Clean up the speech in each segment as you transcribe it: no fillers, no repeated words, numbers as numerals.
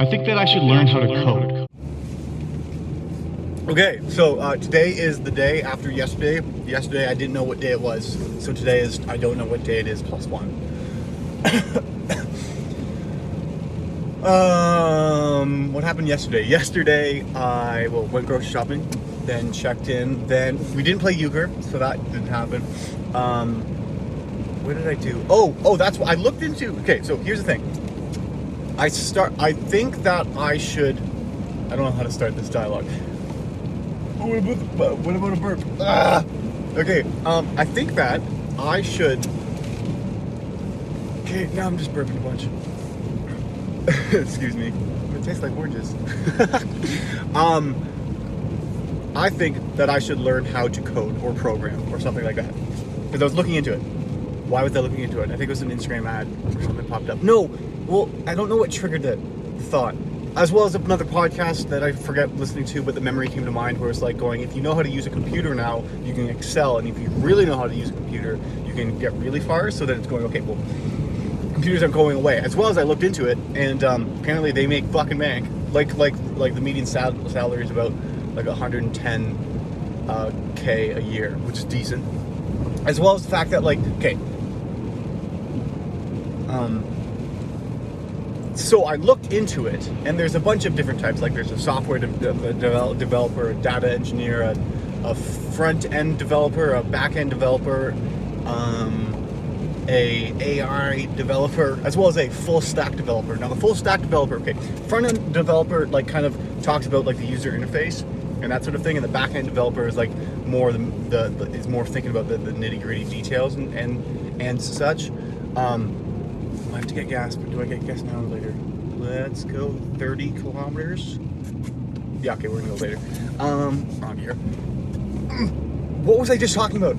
I think that I should learn how to code. Okay, so today is the day after yesterday. Yesterday I didn't know what day it was, so today is I don't know what day it is plus one. What happened yesterday? Yesterday I went grocery shopping, then checked in, then we didn't play euchre, so that didn't happen. What did I do? Oh, that's what I looked into. Okay, so here's the thing. I think that I should. I don't know how to start this dialogue. What about a burp? Okay, I think that I should. Okay, now I'm just burping a bunch. Excuse me. It tastes like oranges. I think that I should learn how to code or program or something like that. Because I was looking into it. Why was I looking into it? I think it was an Instagram ad or something popped up. No, well, I don't know what triggered the thought. As well as another podcast that I forget listening to, but the memory came to mind where it's like going, if you know how to use a computer now, you can excel. And if you really know how to use a computer, you can get really far. So that it's going, okay, well, computers aren't going away. As well as I looked into it, and apparently they make fucking bank. Like the median salary is about like 110K a year, which is decent. As well as the fact that so I looked into it, and there's a bunch of different types. Like there's a software developer, a data engineer, a front-end developer, a back-end developer, a AI developer, as well as a full-stack developer. Now the full-stack developer, okay, front-end developer kind of talks about the user interface and that sort of thing, and the back-end developer is more is more thinking about the nitty-gritty details and such. I have to get gas, but do I get gas now or later? Let's go 30 kilometers. Yeah, okay, we're gonna go later. Wrong gear. What was I just talking about?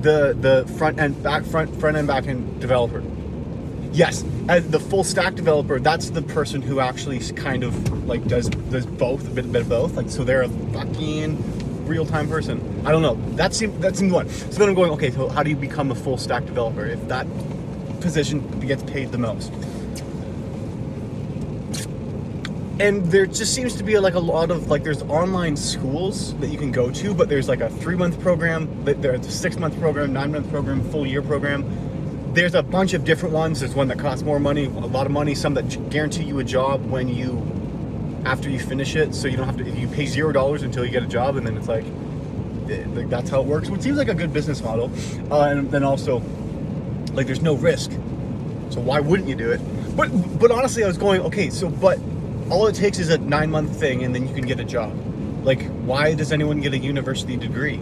The front end back end developer. Yes, as the full stack developer, that's the person who actually kind of does both, a bit of both. So they're a fucking real-time person. I don't know. That seemed one. So then I'm going, okay, so how do you become a full stack developer if that position gets paid the most? And there just seems to be a lot of there's online schools that you can go to, but there's a 3-month program, there's a 6-month program, 9-month program, full year program. There's a bunch of different ones. There's one that costs more money, a lot of money, some that guarantee you a job after you finish it, so you don't have to, you pay $0 until you get a job, and then it's that's how it works, which seems like a good business model. And then also, there's no risk, so why wouldn't you do it? But honestly, I was going, okay, so but all it takes is a 9-month thing, and then you can get a job. Why does anyone get a university degree?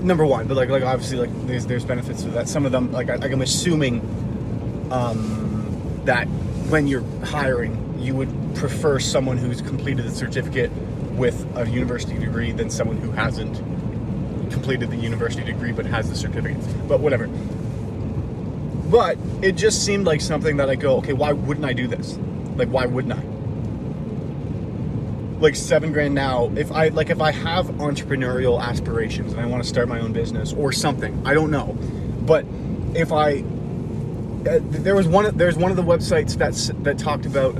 Number one, but obviously there's benefits to that. Some of them, I'm assuming that when you're hiring, you would prefer someone who's completed the certificate with a university degree than someone who hasn't completed the university degree but has the certificate. But whatever. But it just seemed like something that I go, okay, why wouldn't I do this? Why wouldn't I? $7,000 now, if I have entrepreneurial aspirations and I want to start my own business or something, I don't know. But if there's one of the websites that talked about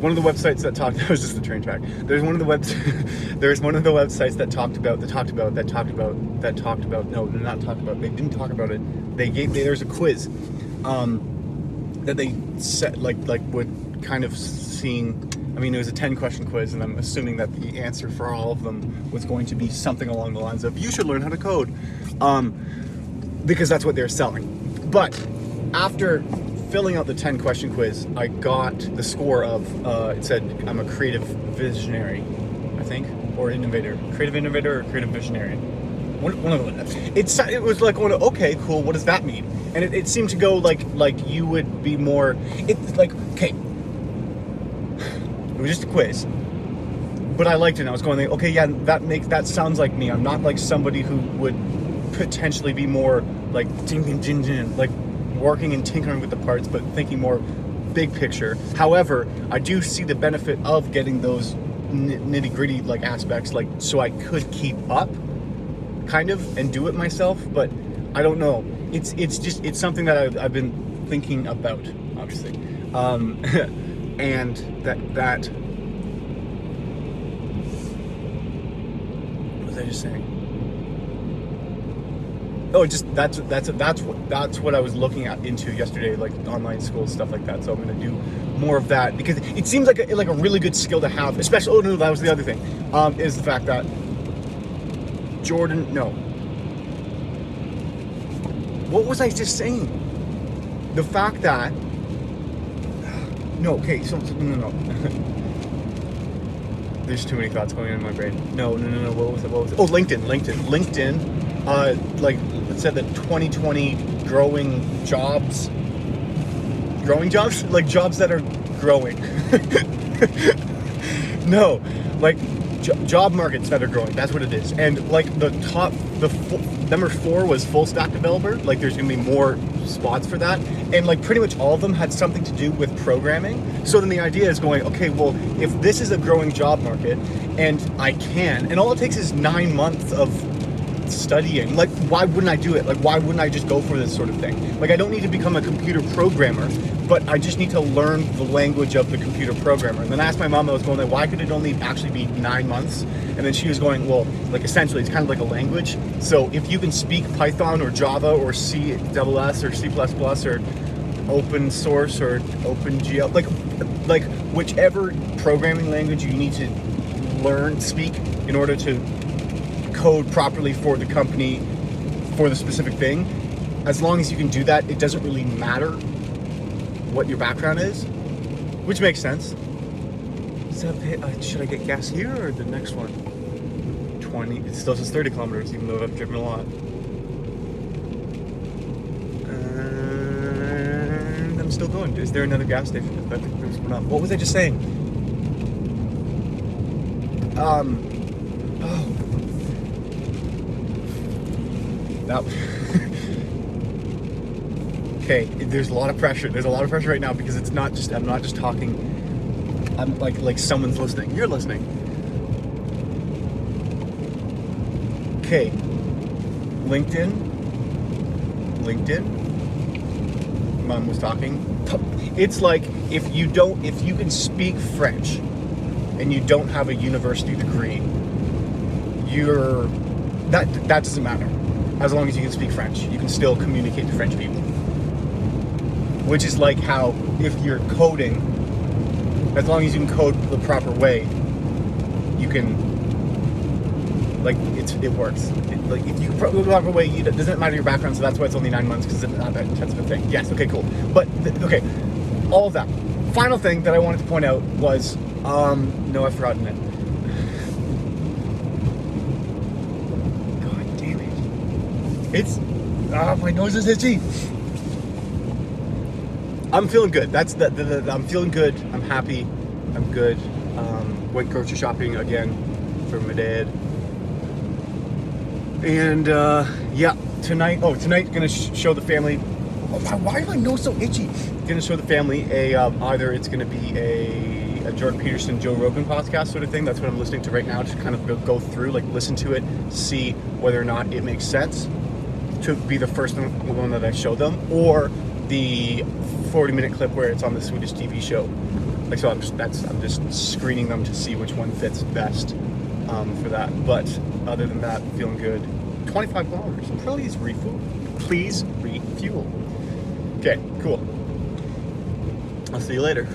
one of the websites that talked it was just the train track. There's one of the websites that talked about they didn't talk about it. There's a quiz that they set would kind of seeing. I mean, it was a 10-question quiz, and I'm assuming that the answer for all of them was going to be something along the lines of, you should learn how to code, because that's what they're selling. But after filling out the 10-question quiz, I got the score of, it said I'm a creative visionary, I think, or innovator. Creative innovator or creative visionary. One of them. It was going, okay, cool, what does that mean? And it seemed to go like you would be more, okay, it was just a quiz, but I liked it. And I was going, okay, yeah, that sounds like me. I'm not somebody who would potentially be more working and tinkering with the parts, but thinking more big picture. However, I do see the benefit of getting those nitty-gritty aspects, so I could keep up, kind of, and do it myself. But I don't know. It's something that I've been thinking about. obviously. And that what was I just saying? Oh, just that's what I was looking into yesterday, like online school stuff like that. So I'm gonna do more of that because it seems like a really good skill to have. Especially, oh no, that was the other thing, is the fact that Jordan. No, what was I just saying? The fact that no, okay, so no. There's too many thoughts going on in my brain. No. What was it? Oh, LinkedIn. Like it said that 2020 growing jobs, like jobs that are growing. No, like job markets that are growing. That's what it is. And like number 4 was full stack developer. Like there's gonna be more spots for that, and like pretty much all of them had something to do with programming. So then the idea is going, okay, well, if this is a growing job market and and all it takes is 9 months of studying, like why wouldn't I do it? Like why wouldn't I just go for this sort of thing? Like I don't need to become a computer programmer, but I just need to learn the language of the computer programmer. And then I asked my mom, I was going like, why could it only actually be 9 months? And then she was going, well, like essentially it's kind of like a language. So if you can speak Python or Java or C++ or C++ or open source or OpenGL, like whichever programming language you need to speak in order to code properly for the company for the specific thing, as long as you can do that, it doesn't really matter what your background is, which makes sense. So, should I get gas here or the next one? 20. It still says 30 kilometers, even though I've driven a lot. And I'm still going. Is there another gas station? I think there's one up. What was I just saying? Okay, there's a lot of pressure. There's a lot of pressure right now because I'm not just talking. I'm like someone's listening. You're listening. Okay. LinkedIn. Mom was talking. It's like if you can speak French and you don't have a university degree, that doesn't matter. As long as you can speak French, you can still communicate to French people. Which is like how if you're coding, as long as you can code the proper way, you can, like, it works. Like if you can code the proper way, it doesn't matter your background, so that's why it's only 9 months, because it's not that intense of a thing. Yes, okay, cool. But, okay, all of that. Final thing that I wanted to point out was, no, I've forgotten it. God damn it. My nose is itchy. I'm feeling good. I'm feeling good. I'm happy. I'm good. Went grocery shopping again for my dad. And yeah, tonight gonna show the family. Why is my nose so itchy? Gonna show the family either it's gonna be a Jordan Peterson, Joe Rogan podcast sort of thing. That's what I'm listening to right now, to kind of go through, like listen to it, see whether or not it makes sense to be the first one that I show them, or the 40-minute clip where it's on the Swedish TV show. Like, so I'm just screening them to see which one fits best for that. But other than that, feeling good. 25 kilometers. Please refuel. Okay, cool. I'll see you later.